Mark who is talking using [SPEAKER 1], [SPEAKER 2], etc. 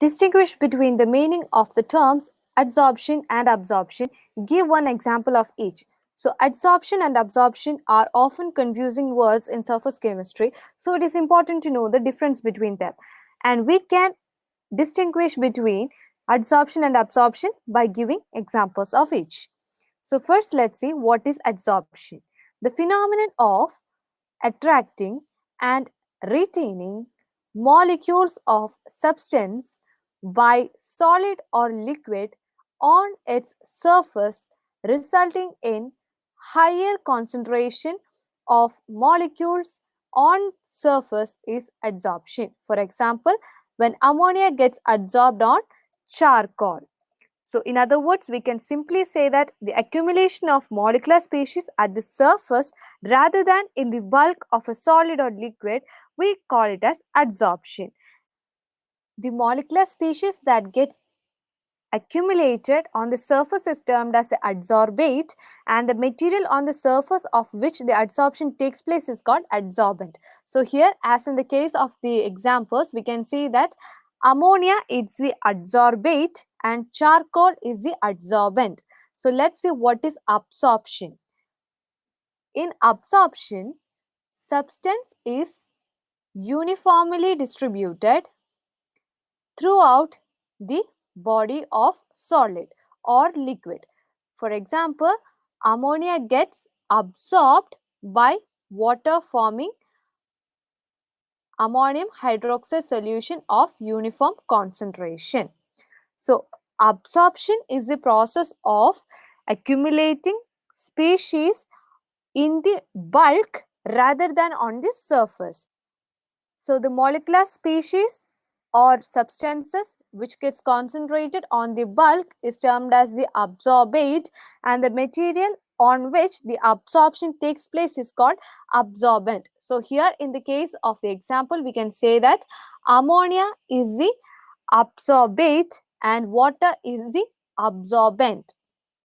[SPEAKER 1] Distinguish between the meaning of the terms adsorption and absorption. Give one example of each. So, adsorption and absorption are often confusing words in surface chemistry, so it is important to know the difference between them. And we can distinguish between adsorption and absorption by giving examples of each. So, first, let's see what is adsorption. The phenomenon of attracting and retaining molecules of substance by solid or liquid on its surface, resulting in higher concentration of molecules on surface is adsorption. For example, when ammonia gets adsorbed on charcoal. So, in other words, we can simply say that the accumulation of molecular species at the surface rather than in the bulk of a solid or liquid, we call it as adsorption. The molecular species that gets accumulated on the surface is termed as the adsorbate, and the material on the surface of which the adsorption takes place is called adsorbent. So here, as in the case of the examples, we can see that ammonia is the adsorbate and charcoal is the adsorbent. So let's see what is absorption. In absorption, substance is uniformly distributed throughout the body of solid or liquid. For example, ammonia gets absorbed by water forming ammonium hydroxide solution of uniform concentration. So, absorption is the process of accumulating species in the bulk rather than on the surface. So, the molecular species or substances which gets concentrated on the bulk is termed as the absorbate, and the material on which the absorption takes place is called absorbent. So here in the case of the example, we can say that ammonia is the absorbate and water is the absorbent.